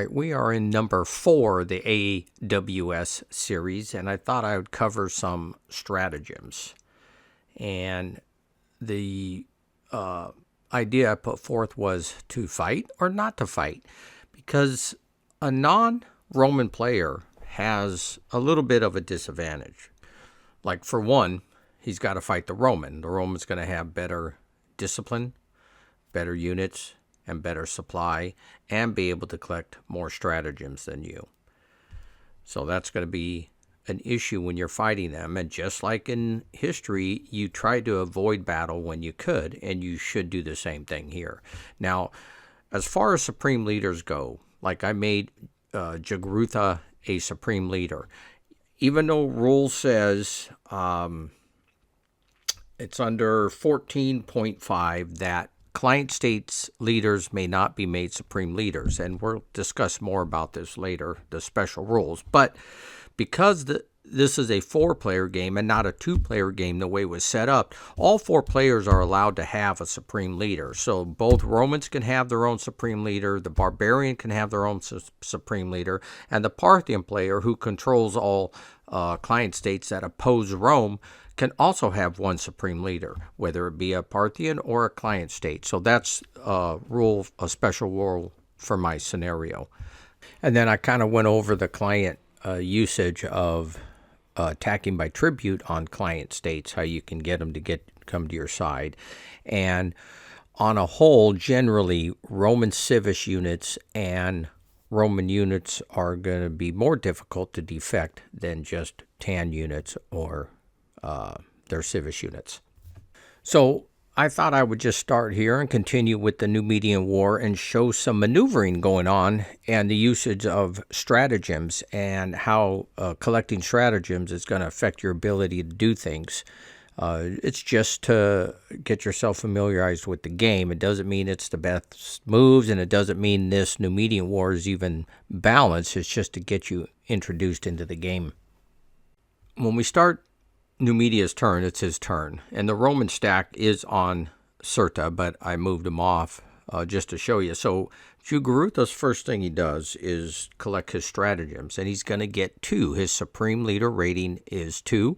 right, we are in number 4 of the AWS series, and I thought I would cover some stratagems. And the idea I put forth was to fight or not to fight, because a non-Roman player has a little bit of a disadvantage. Like, for one, he's got to fight the Roman. The Roman's going to have better discipline, better units, and better supply, and be able to collect more stratagems than you. So that's going to be an issue when you're fighting them. And just like in history, you tried to avoid battle when you could, and you should do the same thing here. Now, as far as supreme leaders go, like I made Jagrutha a supreme leader. Even though rule says it's under 14.5 that client states leaders may not be made supreme leaders, and we'll discuss more about this later, the special rules. But because this is a 4-player game and not a 2-player game the way it was set up, all 4 players are allowed to have a supreme leader. So both Romans can have their own supreme leader, the barbarian can have their own supreme leader, and the Parthian player, who controls all client states that oppose Rome, can also have one supreme leader, whether it be a Parthian or a client state. So that's a special rule for my scenario. And then I kind of went over the client usage of attacking by tribute on client states, how you can get them to come to your side. And on a whole, generally, Roman civis units and Roman units are going to be more difficult to defect than just tan units or their civis units. So I thought I would just start here and continue with the Numidian War and show some maneuvering going on and the usage of stratagems and how collecting stratagems is going to affect your ability to do things. It's just to get yourself familiarized with the game. It doesn't mean it's the best moves, and it doesn't mean this Numidian War is even balanced. It's just to get you introduced into the game. When we start Numidia's turn, it's his turn, and the Roman stack is on Cirta, but I moved him off just to show you. So Jagrutha's first thing he does is collect his stratagems, and he's going to get 2. His supreme leader rating is 2,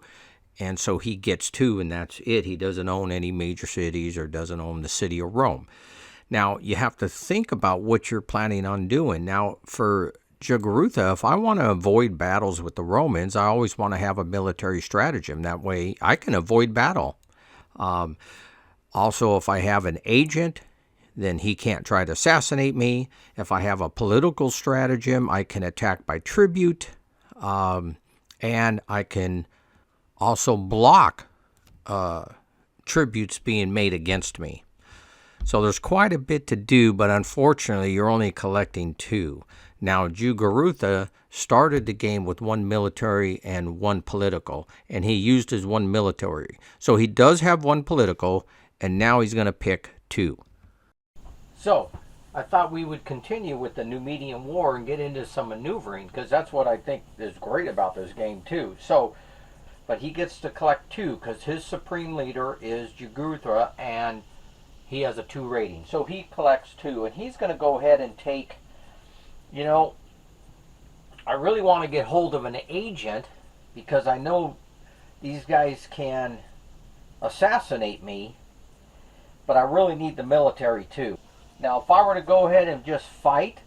and so he gets 2, and that's it. He doesn't own any major cities or doesn't own the city of Rome. Now, you have to think about what you're planning on doing. Now, for Jagrutha, if I want to avoid battles with the Romans, I always want to have a military stratagem. That way I can avoid battle. Also, if I have an agent, then he can't try to assassinate me. If I have a political stratagem, I can attack by tribute. And I can also block tributes being made against me. So there's quite a bit to do, but unfortunately, you're only collecting 2. Now, Jagrutha started the game with 1 military and 1 political, and he used his 1 military. So he does have 1 political, and now he's going to pick 2. So I thought we would continue with the Numidian War and get into some maneuvering, because that's what I think is great about this game too. So, but he gets to collect 2 because his supreme leader is Jagrutha, and he has a 2 rating. So he collects 2, and he's going to go ahead and take, you know, I really want to get hold of an agent because I know these guys can assassinate me, but I really need the military too. Now, if I were to go ahead and just fight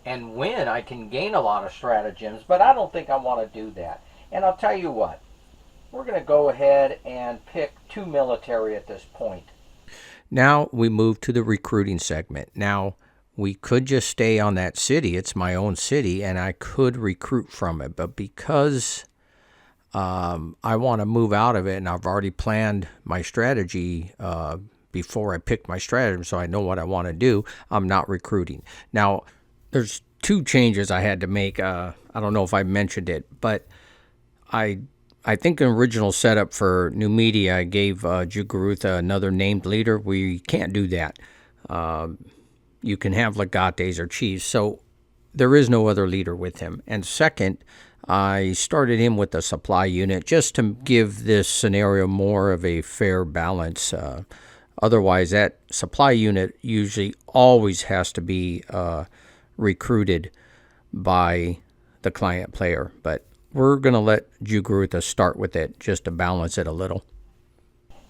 and win, I can gain a lot of stratagems, but I don't think I want to do that. And I'll tell you what, we're going to go ahead and pick 2 military at this point. Now we move to the recruiting segment. Now, we could just stay on that city. It's my own city, and I could recruit from it. But because I want to move out of it, and I've already planned my strategy before I pick my strategy, so I know what I want to do, I'm not recruiting. Now, there's 2 changes I had to make. I don't know if I mentioned it, but I think an original setup for Numidia, I gave Jagrutha another named leader. We can't do that. You can have legates or chiefs, so there is no other leader with him. And second, I started him with a supply unit just to give this scenario more of a fair balance. Otherwise, that supply unit usually always has to be recruited by the client player. But we're going to let Jugrutha start with it just to balance it a little.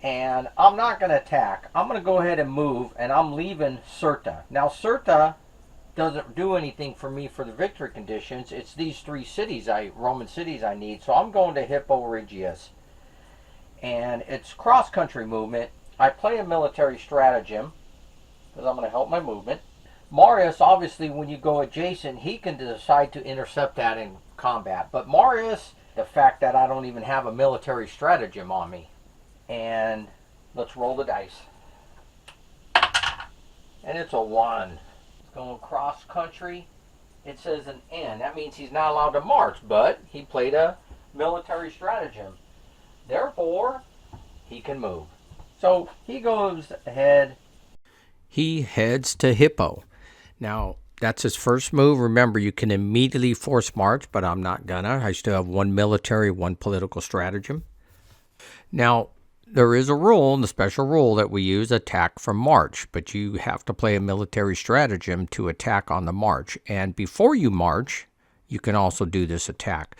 And I'm not going to attack. I'm going to go ahead and move, and I'm leaving Sirta. Now, Sirta doesn't do anything for me for the victory conditions. It's these three cities, Roman cities I need. So I'm going to Hippo Regius. And it's cross-country movement. I play a military stratagem because I'm going to help my movement. Marius, obviously, when you go adjacent, he can decide to intercept that in combat. But Marius, the fact that I don't even have a military stratagem on me. And let's roll the dice. And it's a 1. It's going cross-country. It says an N. That means he's not allowed to march, but he played a military stratagem. Therefore, he can move. So he goes ahead. He heads to Hippo. Now, that's his first move. Remember, you can immediately force march, but I'm not gonna. I still have 1 military, 1 political stratagem. Now, there is a rule, the special rule that we use, attack from march, but you have to play a military stratagem to attack on the march. And before you march, you can also do this attack.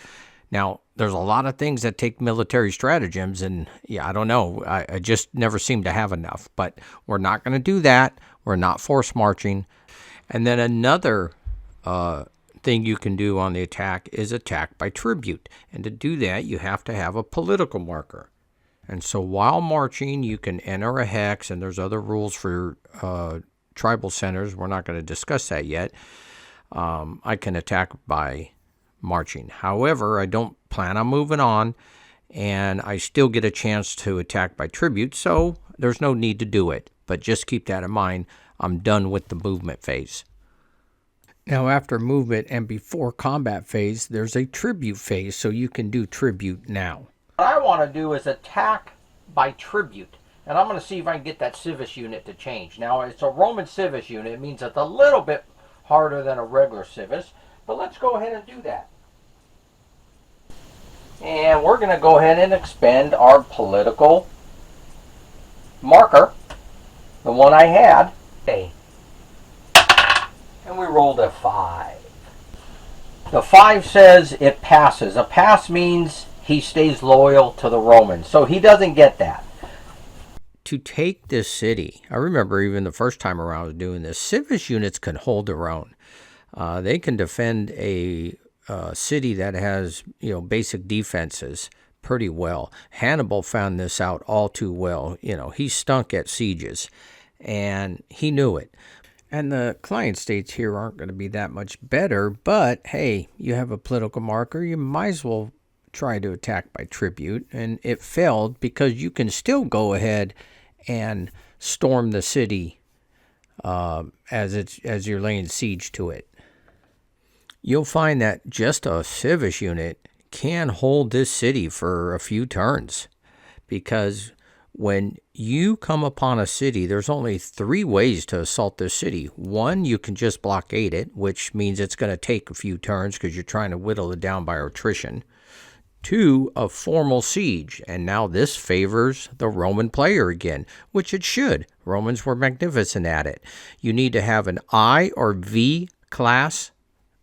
Now, there's a lot of things that take military stratagems, and yeah, I don't know. I just never seem to have enough, but we're not going to do that. We're not force marching. And then another thing you can do on the attack is attack by tribute. And to do that, you have to have a political marker. And so while marching, you can enter a hex, and there's other rules for tribal centers. We're not going to discuss that yet. I can attack by marching. However, I don't plan on moving on, and I still get a chance to attack by tribute, so there's no need to do it. But just keep that in mind. I'm done with the movement phase. Now, after movement and before combat phase, there's a tribute phase, so you can do tribute now. What I want to do is attack by tribute, and I'm going to see if I can get that civis unit to change. Now, it's a Roman civis unit. It means it's a little bit harder than a regular civis, but let's go ahead and do that. And we're going to go ahead and expend our political marker, the one I had. Okay. And we rolled a 5. The 5 says it passes. A pass means he stays loyal to the Romans, so he doesn't get that. To take this city, I remember even the first time around I was doing this, civis units can hold their own. They can defend a city that has, basic defenses pretty well. Hannibal found this out all too well. He stunk at sieges, and he knew it. And the client states here aren't going to be that much better, but hey, you have a political marker, you might as well try to attack by tribute, and it failed because you can still go ahead and storm the city as you're laying siege to it. You'll find that just a civis unit can hold this city for a few turns, because when you come upon a city, there's only 3 ways to assault this city. 1, you can just blockade it, which means it's going to take a few turns because you're trying to whittle it down by attrition. 2, a formal siege, and now this favors the Roman player again, which it should. Romans were magnificent at it. You need to have an I or V class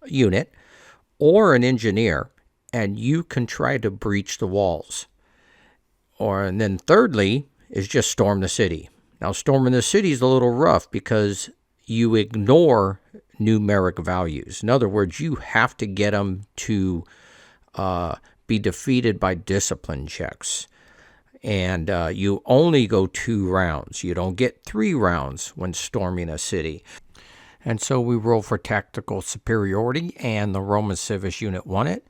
unit or an engineer, and you can try to breach the walls. And then thirdly is just storm the city. Now, storming the city is a little rough because you ignore numeric values. In other words, you have to get them to be defeated by discipline checks. And you only go 2 rounds. You don't get 3 rounds when storming a city. And so we roll for tactical superiority, and the Roman civis unit won it.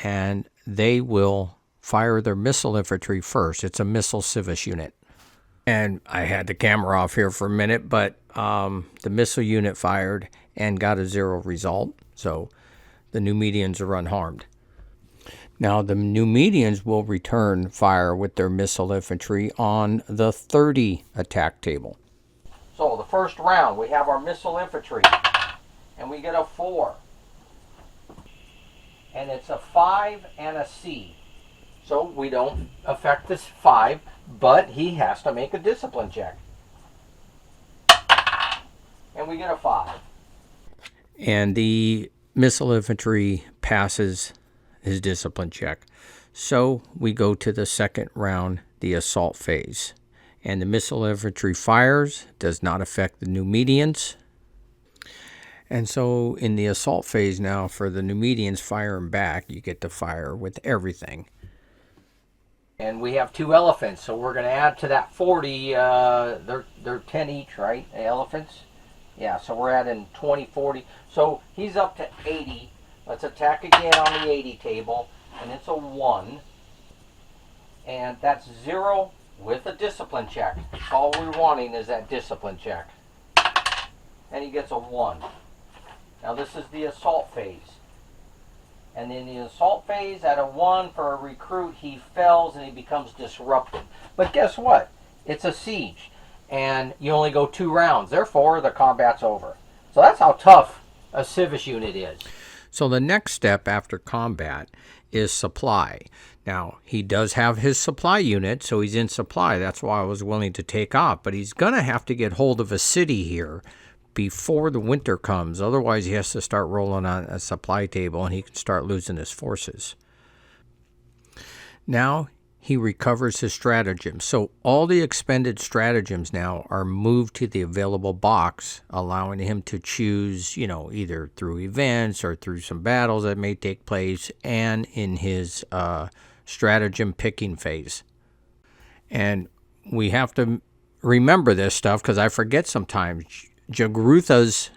And they will fire their missile infantry first. It's a missile civis unit. And I had the camera off here for a minute, but the missile unit fired and got a 0 result. So the Numidians are unharmed. Now, the Numidians will return fire with their missile infantry on the 30 attack table. So the first round, we have our missile infantry, and we get a 4. And it's a 5 and a C. So we don't affect this 5, but he has to make a discipline check. And we get a 5. And the missile infantry passes his discipline check. So we go to the second round, the assault phase. And the missile infantry fires, does not affect the Numidians. And so in the assault phase now, for the Numidians firing back, you get to fire with everything. And we have 2 elephants, so we're going to add to that 40. They're 10 each, right? The elephants? Yeah, so we're adding 20, 40. So he's up to 80. Let's attack again on the 80 table, and it's a 1. And that's 0 with a discipline check. All we're wanting is that discipline check. And he gets a 1. Now this is the assault phase. And in the assault phase, at a 1 for a recruit, he fails and he becomes disruptive. But guess what? It's a siege. And you only go 2 rounds. Therefore, the combat's over. So that's how tough a civis unit is. So the next step after combat is supply. Now, he does have his supply unit, so he's in supply. That's why I was willing to take off. But he's going to have to get hold of a city here before the winter comes. Otherwise, he has to start rolling on a supply table, and he can start losing his forces. Now, he recovers his stratagems. So all the expended stratagems now are moved to the available box, allowing him to choose, either through events or through some battles that may take place, and in his stratagem picking phase. And we have to remember this stuff because I forget sometimes. Jagrutha's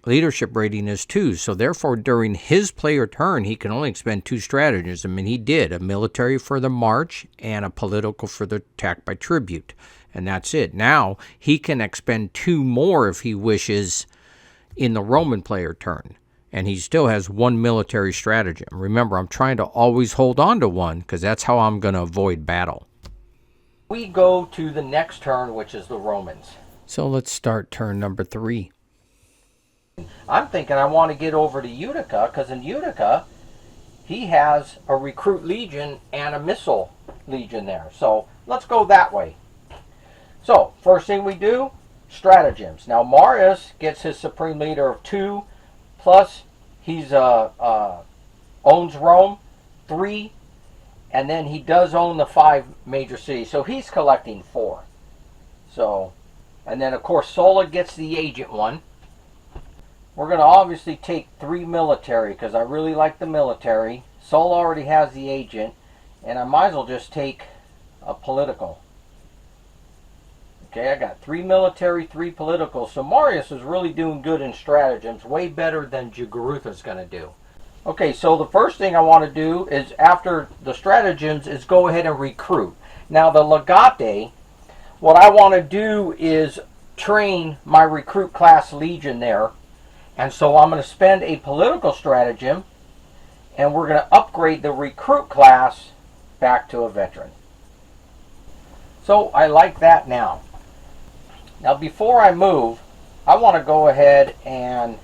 leadership rating is 2, so therefore during his player turn he can only expend 2 stratagems. I mean, he did a military for the march and a political for the attack by tribute, and that's it. Now he can expend 2 more if he wishes in the Roman player turn, and he still has 1 military stratagem. Remember, I'm trying to always hold on to 1 because that's how I'm going to avoid battle. We go to the next turn, which is the Romans. So let's start turn number 3. I'm thinking I want to get over to Utica, because in Utica, he has a recruit legion and a missile legion there. So let's go that way. So first thing we do, stratagems. Now Marius gets his supreme leader of 2, plus he's owns Rome 3, and then he does own the 5 major cities. So he's collecting 4. So, and then of course Sulla gets the agent 1. We're going to obviously take 3 military because I really like the military. Sulla already has the agent, and I might as well just take a political. Okay, I got 3 military, 3 political. So Marius is really doing good in stratagems, way better than Jagrutha's going to do. Okay, so the first thing I want to do is, after the stratagems, is go ahead and recruit. Now the legate, what I want to do is train my recruit class legion there. And so I'm going to spend a political stratagem, and we're going to upgrade the recruit class back to a veteran. So I like that now. Now before I move, I want to go ahead and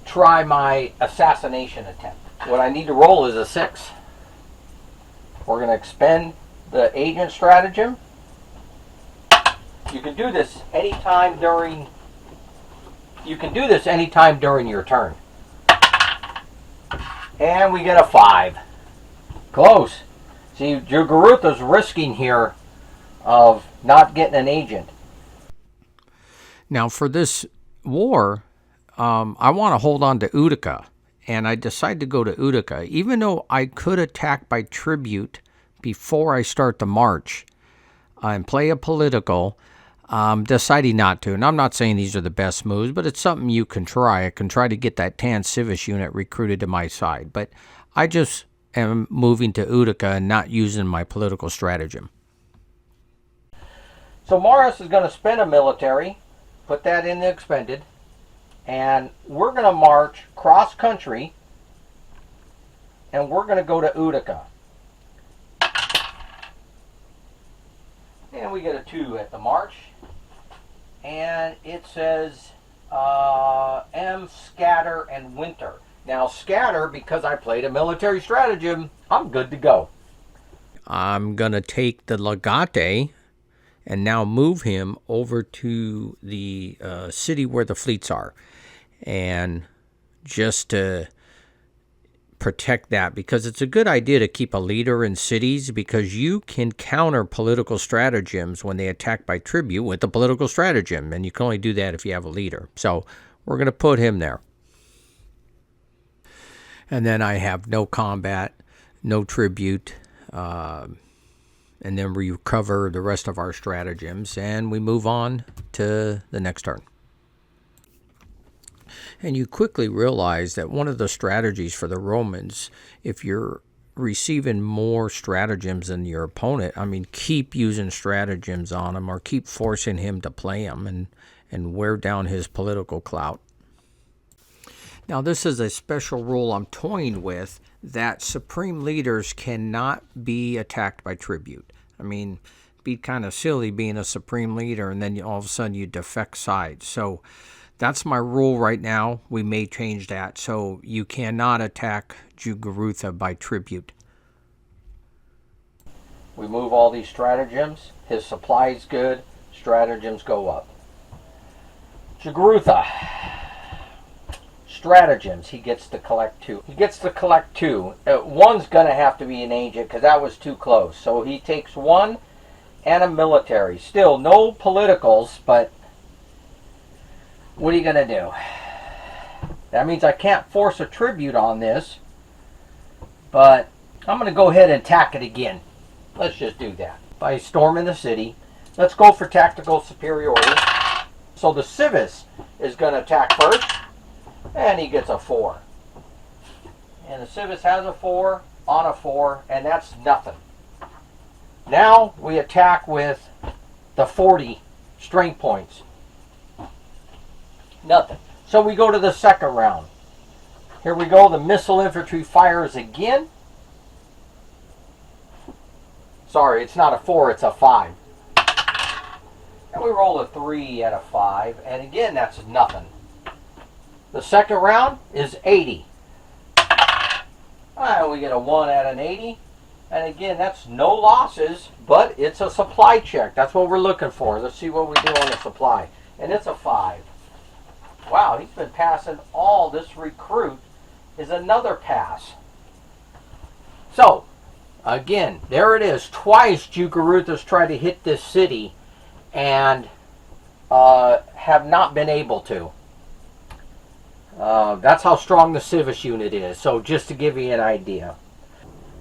try my assassination attempt. What I need to roll is a 6. We're going to expend the agent stratagem. You can do this anytime during your turn. And we get a 5. Close. See, Jagrutha's risking here of not getting an agent. Now for this war, I want to hold on to Utica, and I decide to go to Utica, even though I could attack by tribute before I start the march and play a political. Deciding not to, and I'm not saying these are the best moves, but it's something you can try. I can try to get that Tan Civis unit recruited to my side, but I just am moving to Utica and not using my political stratagem. So Marius is going to spend a military, put that in the expended, and we're going to march cross country, and we're going to go to Utica. And we get a 2 at the march. And it says M, scatter, and winter. Now scatter, because I played a military stratagem, I'm good to go. I'm going to take the legate and now move him over to the city where the fleets are, and just to protect that, because it's a good idea to keep a leader in cities, because you can counter political stratagems when they attack by tribute with the political stratagem, and you can only do that if you have a leader. So we're going to put him there. And then I have no combat, no tribute, and then we recover the rest of our stratagems, and we move on to the next turn. And you quickly realize that one of the strategies for the Romans, if you're receiving more stratagems than your opponent, I mean, keep using stratagems on him, or keep forcing him to play them and wear down his political clout. Now, this is a special rule I'm toying with, that supreme leaders cannot be attacked by tribute. I mean, it'd be kind of silly being a supreme leader and then all of a sudden you defect sides. So that's my rule right now. We may change that. So you cannot attack Jugurutha by tribute. We move all these stratagems. His supply is good. Stratagems go up. Jugurutha. Stratagems, he gets to collect 2. He gets to collect 2. One's going to have to be an agent because that was too close. So he takes 1 and a military. Still, no politicals, but what are you going to do? That means I can't force a tribute on this, but I'm going to go ahead and attack it again. Let's just do that. By storming the city, let's go for tactical superiority. So the civis is going to attack first. And he gets a 4. And the civis has a 4 on a 4, and that's nothing. Now we attack with the 40 strength points. Nothing. So we go to the second round. Here we go. The missile infantry fires again. Sorry, it's not a 4, it's a 5. And we roll a 3 out of 5, and again, that's nothing. The second round is 80. We get a 1 out of an 80. And again, that's no losses, but it's a supply check. That's what we're looking for. Let's see what we do on the supply. And it's a 5. Wow, he's been passing all. This recruit is another pass. So, again, there it is. Twice Jugurutha's tried to hit this city and have not been able to. That's how strong the civis unit is. So just to give you an idea.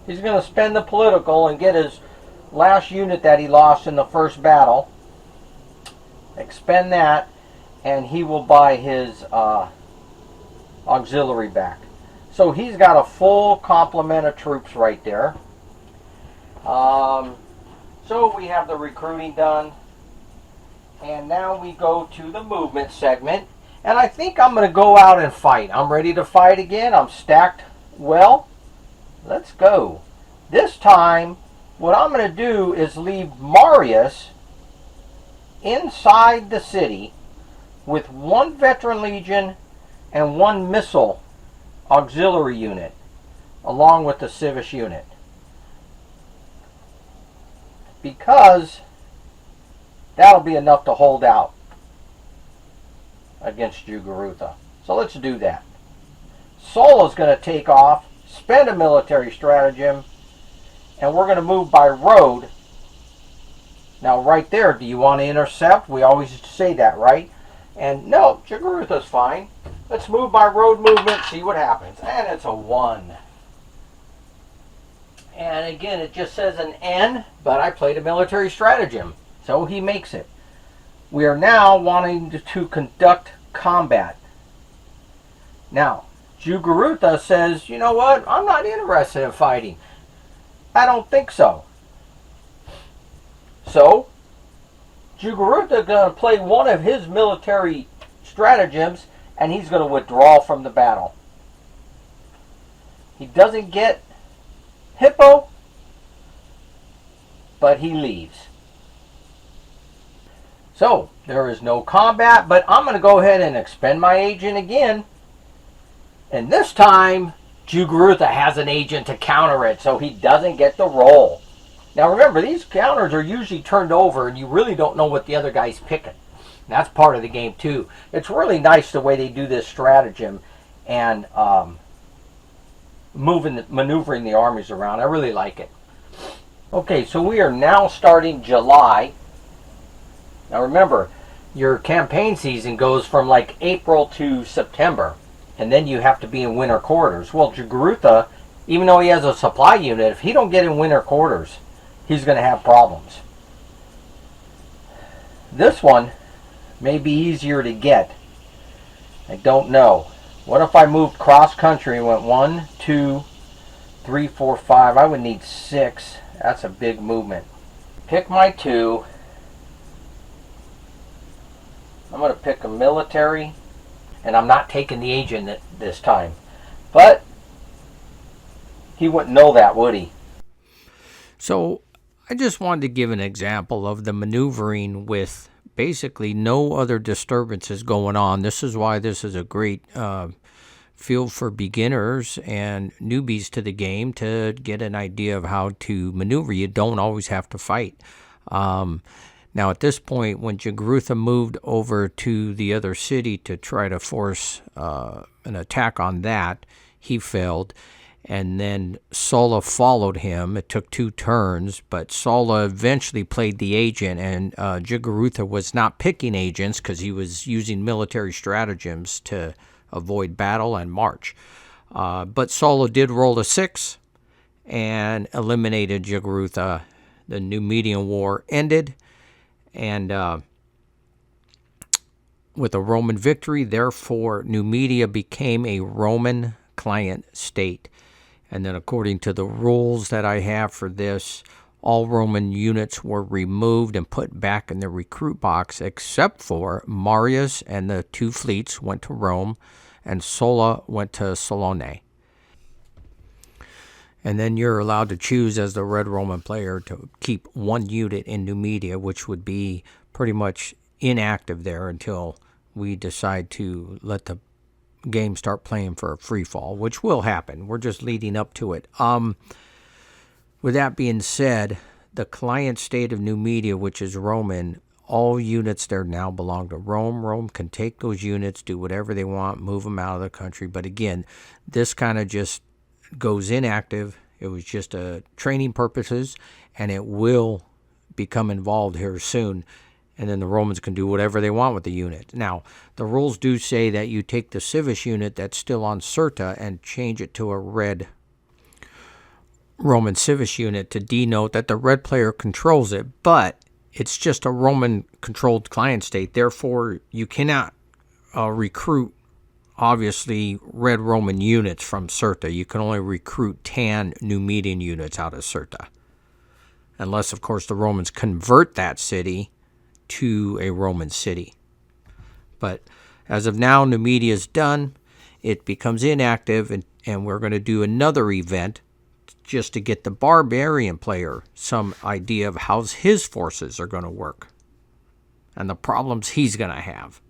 He's going to spend the political and get his last unit that he lost in the first battle. Expend that, and he will buy his auxiliary back. So he's got a full complement of troops right there. So we have the recruiting done. And now we go to the movement segment. And I think I'm going to go out and fight. I'm ready to fight again. I'm stacked well. Let's go. This time, what I'm going to do is leave Marius inside the city with 1 veteran legion and 1 missile auxiliary unit, along with the civis unit. Because that'll be enough to hold out against Jugurutha. So let's do that. Sulla's going to take off, spend a military stratagem, and we're going to move by road. Now right there, do you want to intercept? We always say that, right? And no, Jugurutha's fine. Let's move by road movement, see what happens. And it's a 1. And again, it just says an N, but I played a military stratagem. So he makes it. We are now wanting to conduct combat. Now, Jugurutha says, you know what? I'm not interested in fighting. I don't think so. So, Jugurutha is going to play one of his military stratagems, and he's going to withdraw from the battle. He doesn't get Hippo, but he leaves. So, there is no combat, but I'm going to go ahead and expend my agent again. And this time, Jugurutha has an agent to counter it, so he doesn't get the roll. Now remember, these counters are usually turned over and you really don't know what the other guy's picking. That's part of the game too. It's really nice the way they do this stratagem and maneuvering the armies around. I really like it. Okay, so we are now starting July. Now remember, your campaign season goes from like April to September, and then you have to be in winter quarters. Well, Jagrutha, even though he has a supply unit, if he don't get in winter quarters, he's going to have problems. This one may be easier to get. I don't know. What if I moved cross country and went 1, 2, 3, 4, 5? I would need 6. That's a big movement. Pick my 2. I'm going to pick a military, and I'm not taking the agent this time. But he wouldn't know that, would he? So I just wanted to give an example of the maneuvering with basically no other disturbances going on. This is why this is a great field for beginners and newbies to the game to get an idea of how to maneuver. You don't always have to fight. Now, at this point, when Jagrutha moved over to the other city to try to force an attack on that, he failed. And then Sulla followed him. It took 2 turns, but Sulla eventually played the agent, and Jagrutha was not picking agents because he was using military stratagems to avoid battle and march. But Sulla did roll a 6 and eliminated Jagrutha. The Numidian War ended, and with a Roman victory, therefore, Numidia became a Roman client state. And then according to the rules that I have for this, all Roman units were removed and put back in the recruit box, except for Marius and the 2 fleets went to Rome, and Sulla went to Salone. And then you're allowed to choose as the Red Roman player to keep 1 unit in Numidia, which would be pretty much inactive there until we decide to let the game start playing for a free fall, which will happen. We're just leading up to it. With that being said, the client state of Numidia, which is Roman, all units there now belong to Rome. Rome can take those units, do whatever they want, move them out of the country. But again, this kind of just goes inactive. It was just training purposes, and it will become involved here soon. And then the Romans can do whatever they want with the unit. Now, the rules do say that you take the civis unit that's still on Cirta and change it to a red Roman civis unit to denote that the red player controls it, but it's just a Roman-controlled client state. Therefore, you cannot recruit, obviously, red Roman units from Cirta. You can only recruit tan Numidian units out of Cirta. Unless, of course, the Romans convert that city to a Roman city. But as of now, Numidia is done. It becomes inactive, and we're going to do another event just to get the barbarian player some idea of how his forces are going to work and the problems he's going to have.